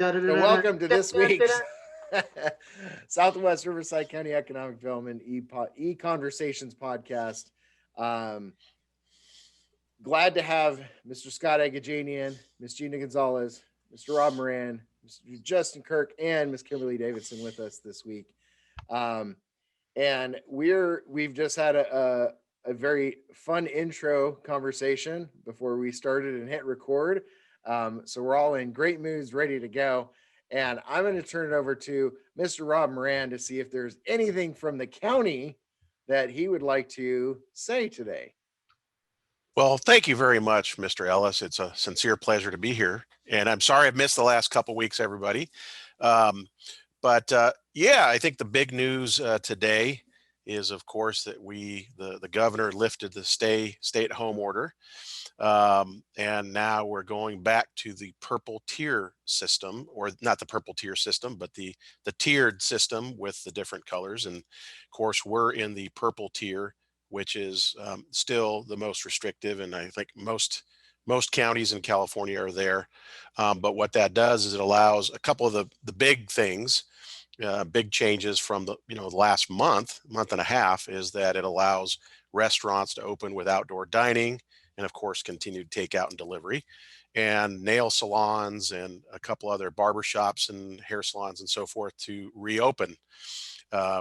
So welcome to this week's Southwest Riverside County Economic Development ECONversations Podcast. Glad to have Mr. Scott Agajanian, Ms. Gina Gonzalez, Mr. Rob Moran, Mr. Justin Kirk, and Ms. Kimberly Davidson with us this week. And we've just had a very fun intro conversation before we started and hit record. So we're all in great moods, ready to go. And I'm going to turn it over to Mr. Rob Moran to see if there's anything from the county that he would like to say today. Well, thank you very much, Mr. Ellis. It's a sincere pleasure to be here. And I'm sorry I've missed the last couple of weeks, everybody. But I think the big news today is, of course, that the governor lifted the stay-at-home order. And now we're going back to the purple tier system, or not the purple tier system, but the tiered system with the different colors. And of course, we're in the purple tier, which is still the most restrictive. And I think most counties in California are there. But what that does is it allows a couple of the big things, big changes from the last month and a half, is that it allows restaurants to open with outdoor dining, and of course continued takeout and delivery, and nail salons and a couple other barbershops and hair salons and so forth to reopen,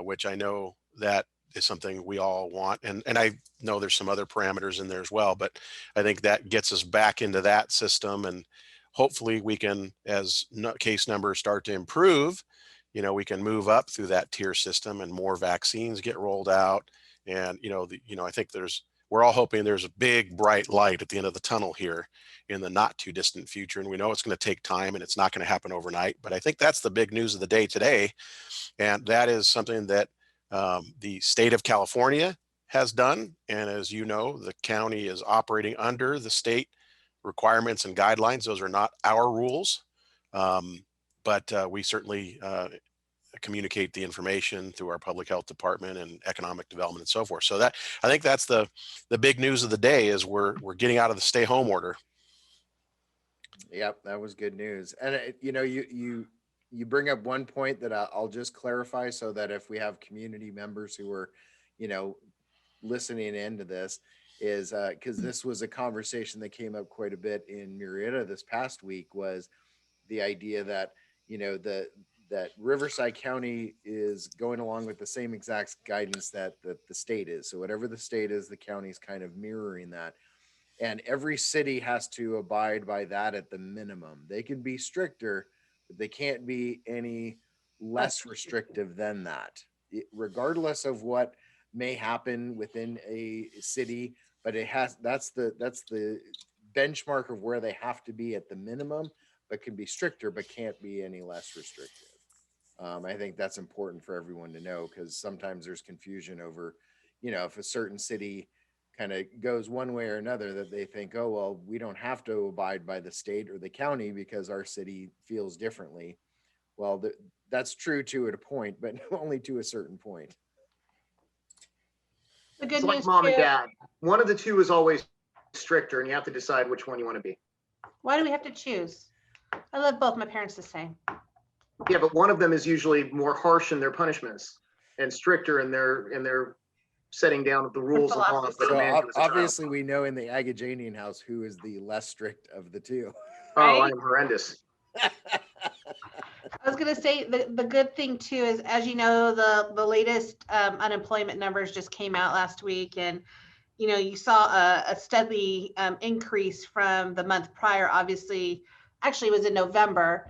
which I know that is something we all want. And I know there's some other parameters in there as well, but I think that gets us back into that system. And hopefully we can, as case numbers start to improve, we can move up through that tier system and more vaccines get rolled out. And, I think we're all hoping there's a big bright light at the end of the tunnel here in the not too distant future. And we know it's going to take time and it's not going to happen overnight, but I think that's the big news of the day today. And that is something that the state of California has done. And as you know, the county is operating under the state requirements and guidelines. Those are not our rules, but we certainly communicate the information through our public health department and economic development and so forth. So that, I think that's the big news of the day, is we're getting out of the stay home order. Yep, that was good news. And you bring up one point that I'll just clarify, so that if we have community members who are, listening into this, is because this was a conversation that came up quite a bit in Murrieta this past week, was the idea that, that Riverside County is going along with the same exact guidance that the state is. So whatever the state is, the county's kind of mirroring that. And every city has to abide by that at the minimum. They can be stricter, but they can't be any less restrictive than that, regardless of what may happen within a city. But that's the benchmark of where they have to be at the minimum, but can be stricter, but can't be any less restrictive. I think that's important for everyone to know, because sometimes there's confusion over, if a certain city kind of goes one way or another, that they think, oh, well, we don't have to abide by the state or the county because our city feels differently. Well, that's true to a point, but only to a certain point. The good It's news like mom and too, dad. One of the two is always stricter, and you have to decide which one you want to be. why do we have to choose? I love both my parents the same. Yeah, but one of them is usually more harsh in their punishments and stricter in their setting down of the rules and laws. that a man So do as a child. obviously we know in the Agajanian house who is the less strict of the two. Oh, I Right? am horrendous. I was going to say the good thing too is, as you know, the latest unemployment numbers just came out last week, and you saw a steady increase from the month prior. Obviously, actually, it was in November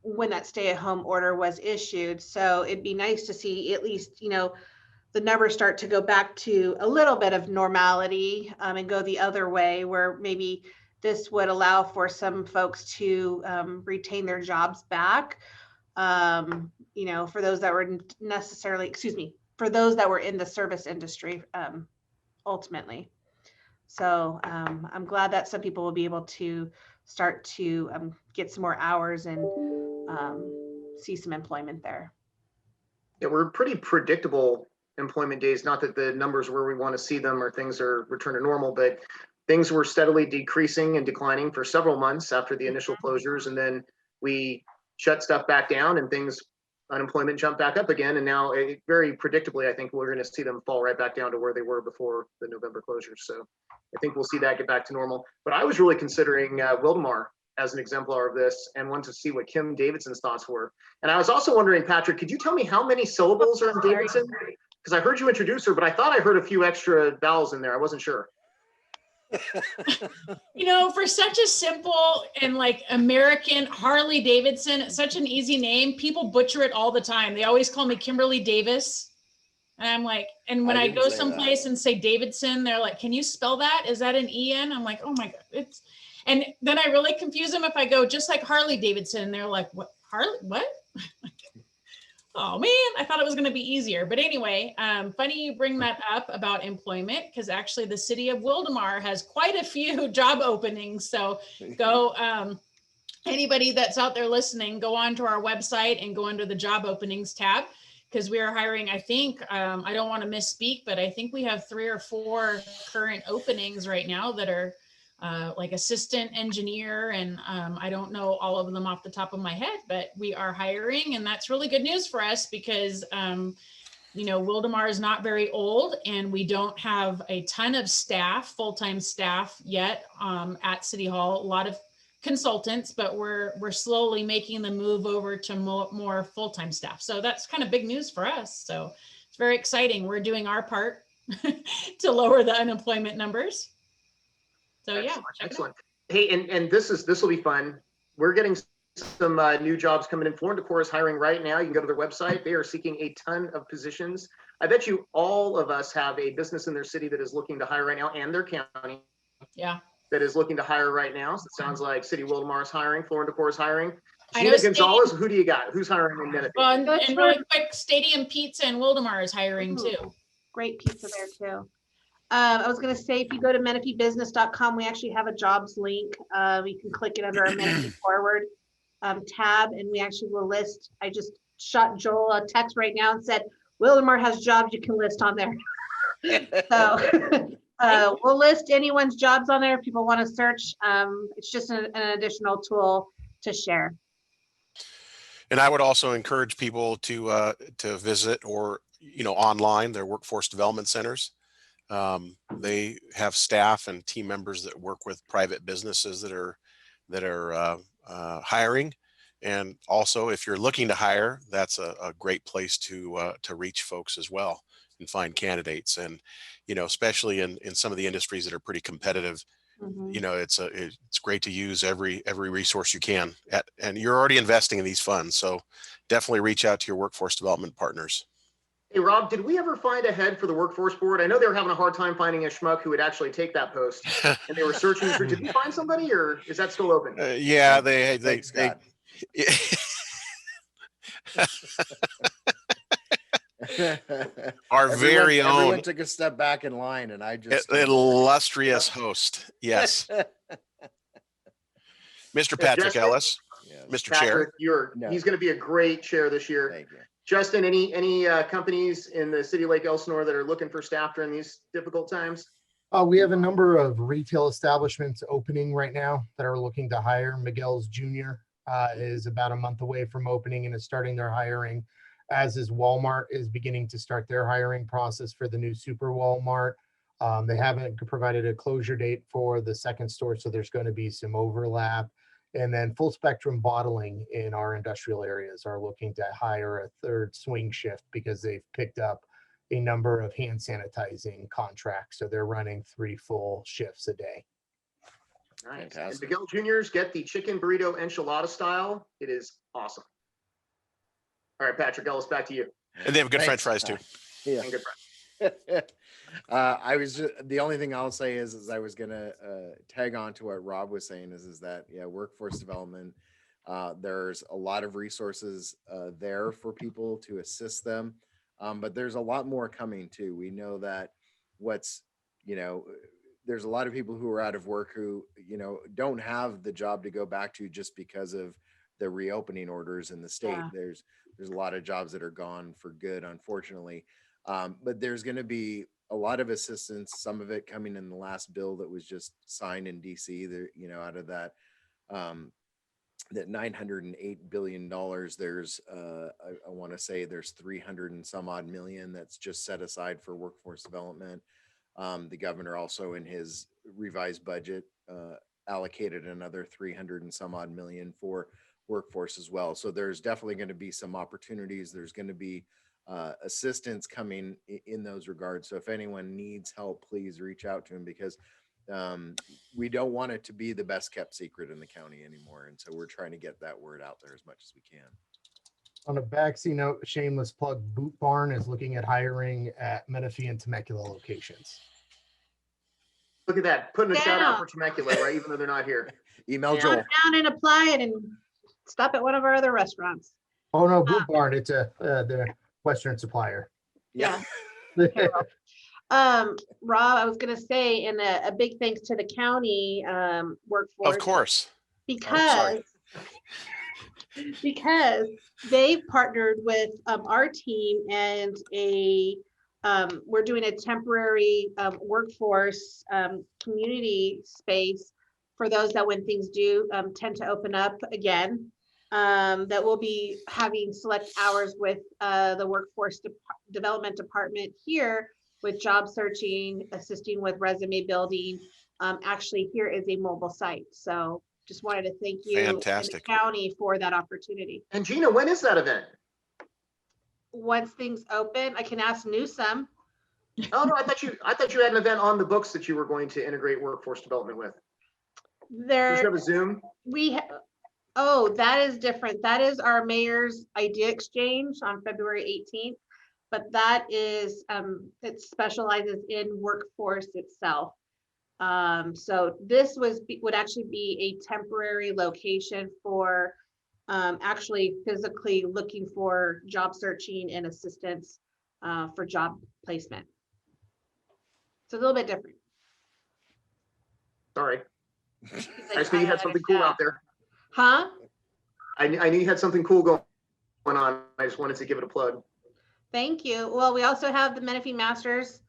when that stay-at-home order was issued. So it'd be nice to see at least the numbers start to go back to a little bit of normality and go the other way, where maybe this would allow for some folks to retain their jobs back. For those that were for those that were in the service industry, ultimately. So I'm glad that some people will be able to start to get some more hours and see some employment there. Yeah, we're pretty predictable employment days. Not that the numbers where we want to see them or things are returned to normal, but things were steadily decreasing and declining for several months after the initial closures. And then we shut stuff back down and unemployment jumped back up again. And now very predictably, I think we're going to see them fall right back down to where they were before the November closures. So I think we'll see that get back to normal. But I was really considering Wildomar as an exemplar of this and wanted to see what Kim Davidson's thoughts were. And I was also wondering, Patrick, could you tell me how many syllables are in Davidson? Because I heard you introduce her, but I thought I heard a few extra vowels in there. I wasn't sure. For such a simple and like American Harley Davidson, such an easy name, people butcher it all the time. They always call me Kimberly Davis. And I'm like, and when I go someplace and say Davidson, they're like, can you spell that? Is that an E-N? I'm like, oh my God. And then I really confuse them if I go just like Harley Davidson. And they're like, what? Harley? What? Oh man, I thought it was going to be easier. But anyway, funny you bring that up about employment, because actually the city of Wildomar has quite a few job openings. So go, anybody that's out there listening, go onto our website and go under the job openings tab, because we are hiring, I think, I don't want to misspeak, but I think we have 3 or 4 current openings right now that are like assistant engineer, and I don't know all of them off the top of my head, but we are hiring, and that's really good news for us because Wildomar is not very old, and we don't have a ton of staff, full-time staff yet at City Hall. A lot of consultants, but we're slowly making the move over to more full-time staff. So that's kind of big news for us. So it's very exciting. We're doing our part to lower the unemployment numbers. So excellent, excellent. Hey, and this will be fun. We're getting some new jobs coming in. Floor & Decor is hiring right now. You can go to their website. They are seeking a ton of positions. I bet you all of us have a business in their city that is looking to hire right now, and their county. Yeah. That is looking to hire right now. So it sounds like City Wildomar is hiring. Floor & Decor is hiring. Gina Gonzalez, who do you got? Who's hiring in Menifee? Well, and really quick, Stadium Pizza in Wildomar is hiring too. Great pizza there too. I was going to say, if you go to menifeebusiness.com, we actually have a jobs link. You can click it under our Menifee Forward tab, and we actually will list. I just shot Joel a text right now and said, Wildomar has jobs you can list on there. So we'll list anyone's jobs on there if people want to search. It's just an additional tool to share. And I would also encourage people to visit or online their workforce development centers. They have staff and team members that work with private businesses that are hiring. And also, if you're looking to hire, that's a great place to reach folks as well and find candidates. And especially in some of the industries that are pretty competitive, it's great to use every resource you can. And you're already investing in these funds, so definitely reach out to your workforce development partners. Hey, Rob, did we ever find a head for the workforce board? I know they were having a hard time finding a schmuck who would actually take that post, and they were searching for. Did we find somebody, or is that still open? Yeah, they our very own. Everyone took a step back in line, and I just illustrious host. Yes, Mr. Patrick Justin, Ellis, Mr. Chair. He's going to be a great chair this year. Thank you. Justin, any companies in the city of Lake Elsinore that are looking for staff during these difficult times? We have a number of retail establishments opening right now that are looking to hire. Miguel's Jr. Is about a month away from opening and is starting their hiring, as is Walmart is beginning to start their hiring process for the new Super Walmart. They haven't provided a closure date for the second store, so there's going to be some overlap. And then Full Spectrum Bottling in our industrial areas are looking to hire a third swing shift because they've picked up a number of hand sanitizing contracts. So they're running 3 full shifts a day. Nice. And Miguel Juniors get the chicken burrito enchilada style. It is awesome. All right, Patrick Ellis, back to you. And they have good French fries too. Yeah. And good friends. The only thing I'll say is I was gonna tag on to what Rob was saying is that workforce development. There's a lot of resources there for people to assist them, but there's a lot more coming too. We know that there's a lot of people who are out of work who don't have the job to go back to just because of the reopening orders in the state. Yeah. There's a lot of jobs that are gone for good, unfortunately. But there's going to be a lot of assistance, some of it coming in the last bill that was just signed in DC, out of that that $908 billion, there's I want to say there's 300 and some odd million that's just set aside for workforce development. The governor also in his revised budget allocated another 300 and some odd million for workforce as well. So there's definitely going to be some opportunities. There's going to be assistance coming in those regards. So if anyone needs help, please reach out to him, because we don't want it to be the best kept secret in the county anymore. And so we're trying to get that word out there as much as we can. On a backseat note, shameless plug, Boot Barn is looking at hiring at Menifee and Temecula locations. Look at that, putting a shout Yeah. out for Temecula, right? Even though they're not here. Email Come Joel. down and apply it and stop at one of our other restaurants. Oh no, Boot Barn, it's the Western supplier. Yeah. Rob, I was gonna say, and a big thanks to the county workforce. Of course. Because because they partnered with our team and we're doing a temporary workforce community space for those that when things do tend to open up again, that we'll be having select hours with the workforce development department here with job searching, assisting with resume building. Actually, here is a mobile site. So just wanted to thank you and the Fantastic. county for that opportunity. And Gina, when is that event? Once things open, I can ask Newsome. Oh no, I thought you had an event on the books that you were going to integrate workforce development with. Does you There, have a Zoom? oh, that is different. That is our mayor's idea exchange on February 18th. But that is, it specializes in workforce itself. So this would actually be a temporary location for actually physically looking for job searching and assistance for job placement. It's a little bit different. Sorry, I just knew you had something cool out there. Huh? I knew you had something cool going on. I just wanted to give it a plug. Thank you. Well, we also have the Menifee Masters.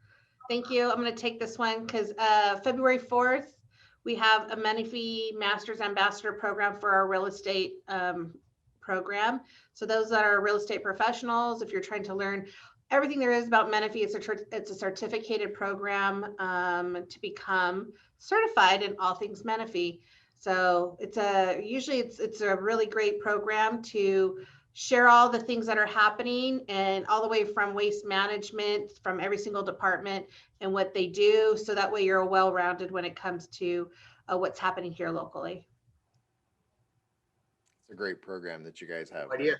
Thank you. I'm going to take this one because February 4th, we have a Menifee Masters Ambassador program for our real estate program. So those that are real estate professionals, if you're trying to learn everything there is about Menifee, it's a certificated program to become certified in all things Menifee. So usually it's a really great program to share all the things that are happening and all the way from waste management from every single department and what they do. So that way you're well-rounded when it comes to what's happening here locally. It's a great program that you guys have. Idea.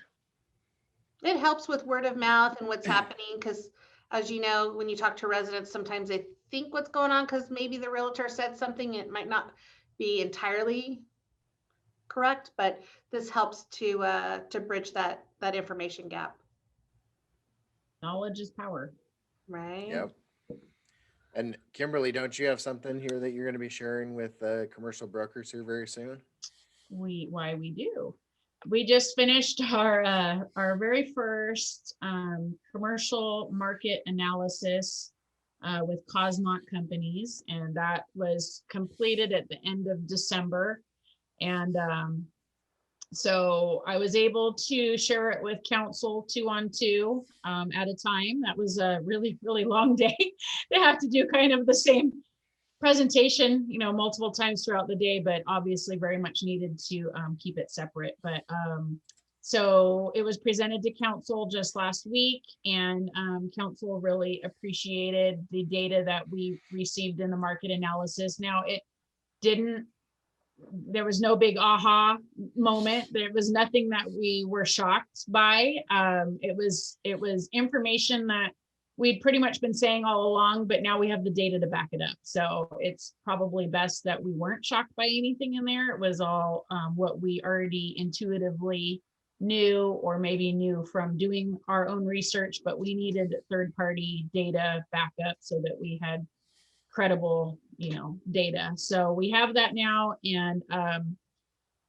It helps with word of mouth and what's happening because, as you know, when you talk to residents, sometimes they think what's going on because maybe the realtor said something. It might not be entirely correct, but this helps to bridge that information gap. Knowledge is power. Right? Yep. And Kimberly, don't you have something here that you're going to be sharing with commercial brokers here very soon? We do. We just finished our very first commercial market analysis with Cosmont companies, and that was completed at the end of December. And so I was able to share it with council 2-on-2 at a time. That was a really, really long day. They have to do kind of the same presentation, multiple times throughout the day, but obviously very much needed to keep it separate. But so it was presented to council just last week, and council really appreciated the data that we received in the market analysis. Now there was no big aha moment. There was nothing that we were shocked by. It was information that we'd pretty much been saying all along, but now we have the data to back it up. So it's probably best that we weren't shocked by anything in there. It was all what we already intuitively knew, or maybe knew from doing our own research, but we needed third-party data backup so that we had credible, data. So we have that now, and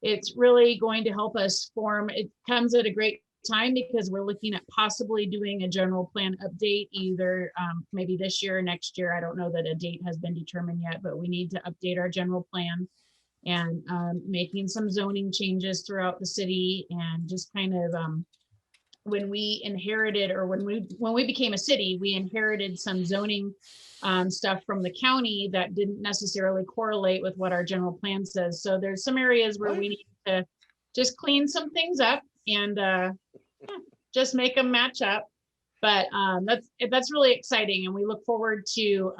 it's really going to help us form. It comes at a great time because we're looking at possibly doing a general plan update either maybe this year or next year. I don't know that a date has been determined yet, but we need to update our general plan and making some zoning changes throughout the city, and just kind of when we inherited, or when we became a city, we inherited some zoning stuff from the county that didn't necessarily correlate with what our general plan says. So there's some areas where we need to just clean some things up and just make them match up. But that's really exciting, and we look forward to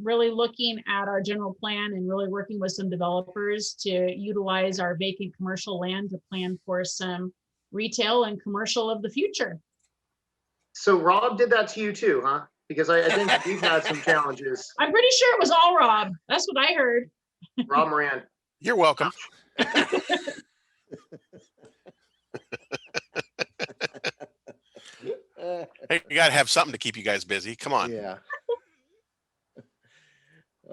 really looking at our general plan and really working with some developers to utilize our vacant commercial land to plan for some retail and commercial of the future. So Rob did that to you too, huh? Because I think we've had some challenges. I'm pretty sure it was all Rob. That's what I heard. Rob Moran. You're welcome. Hey, you got to have something to keep you guys busy. Come on. Yeah.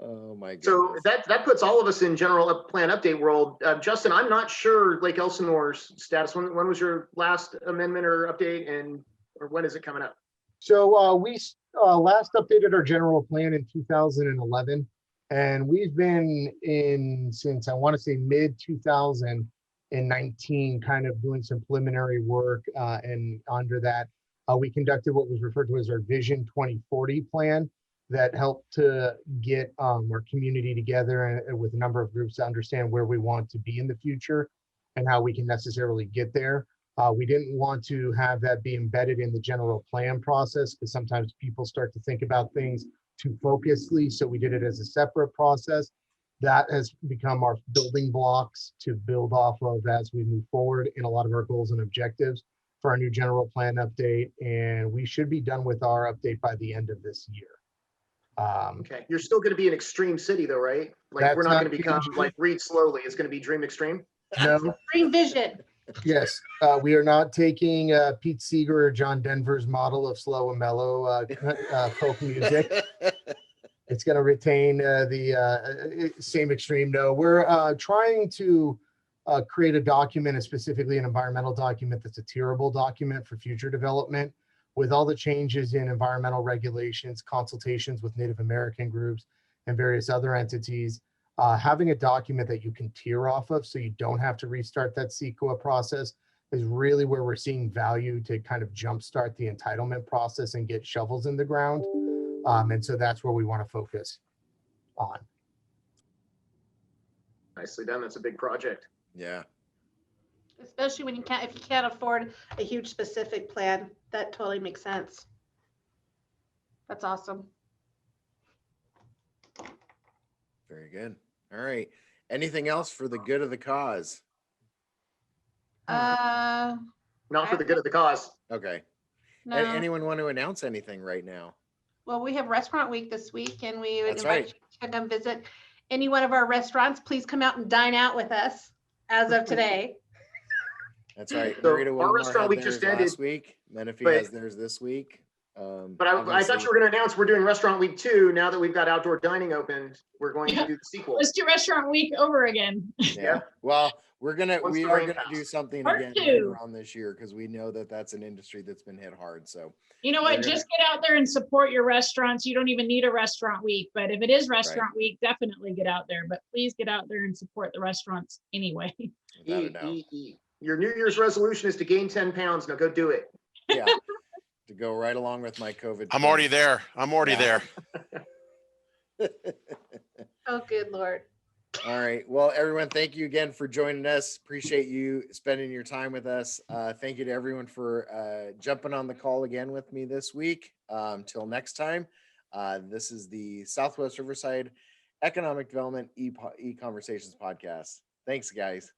Oh my goodness. So that puts all of us in general plan update world. Justin, I'm not sure Lake Elsinore's status. When was your last amendment or update, or when is it coming up? So we last updated our general plan in 2011, and we've been in since I want to say mid 2019, kind of doing some preliminary work. And under that, we conducted what was referred to as our Vision 2040 plan that helped to get our community together and with a number of groups to understand where we want to be in the future and how we can necessarily get there. We didn't want to have that be embedded in the general plan process because sometimes people start to think about things too focusedly. So we did it as a separate process. That has become our building blocks to build off of as we move forward in a lot of our goals and objectives for our new general plan update. And we should be done with our update by the end of this year. Okay, you're still going to be an extreme city though, right? Like That's we're not not going to become changing. like Read Slowly. It's going to be Dream Extreme. No, Dream vision. yes, we are not taking Pete Seeger or John Denver's model of slow and mellow folk music. It's going to retain the same extreme. No, we're trying to create a document, and specifically an environmental document that's a tierable document for future development with all the changes in environmental regulations, consultations with Native American groups and various other entities. Having a document that you can tier off of so you don't have to restart that CEQA process is really where we're seeing value to kind of jumpstart the entitlement process and get shovels in the ground. And so that's where we want to focus on. Nicely done. That's a big project. Yeah. Especially when if you can't afford a huge specific plan, that totally makes sense. That's awesome. Very good. All right. Anything else for the good of the cause? Not for the good of the cause. Okay. No. Anyone want to announce anything right now? Well, we have Restaurant Week this week, and we would That's invite right. you to come visit any one of our restaurants. Please come out and dine out with us as of today. That's right. So Murrieta our Wildomar restaurant had week theirs just ended, last week. Menifee but- has theirs this week. But I thought obviously- you were going to announce we're doing Restaurant Week 2. Now that we've got outdoor dining open, we're going to do the sequel. Let's do Restaurant Week over again. Yeah. Well, we are Once gonna the rain do passes. something Part again two. later on this year because we know that that's an industry that's been hit hard. So You know We're what? gonna- Just get out there and support your restaurants. You don't even need a restaurant week, but if it is restaurant week, definitely get out there. But please get out there and support the restaurants anyway. without a doubt, Your New Year's resolution is to gain 10 pounds. Now go do it. yeah, to go right along with my COVID. I'm already there. I'm already Yeah. there. Oh, good Lord. All right. Well, everyone, thank you again for joining us. Appreciate you spending your time with us. Thank you to everyone for jumping on the call again with me this week. Till next time, this is the Southwest Riverside Economic Development E-Conversations Podcast. Thanks, guys.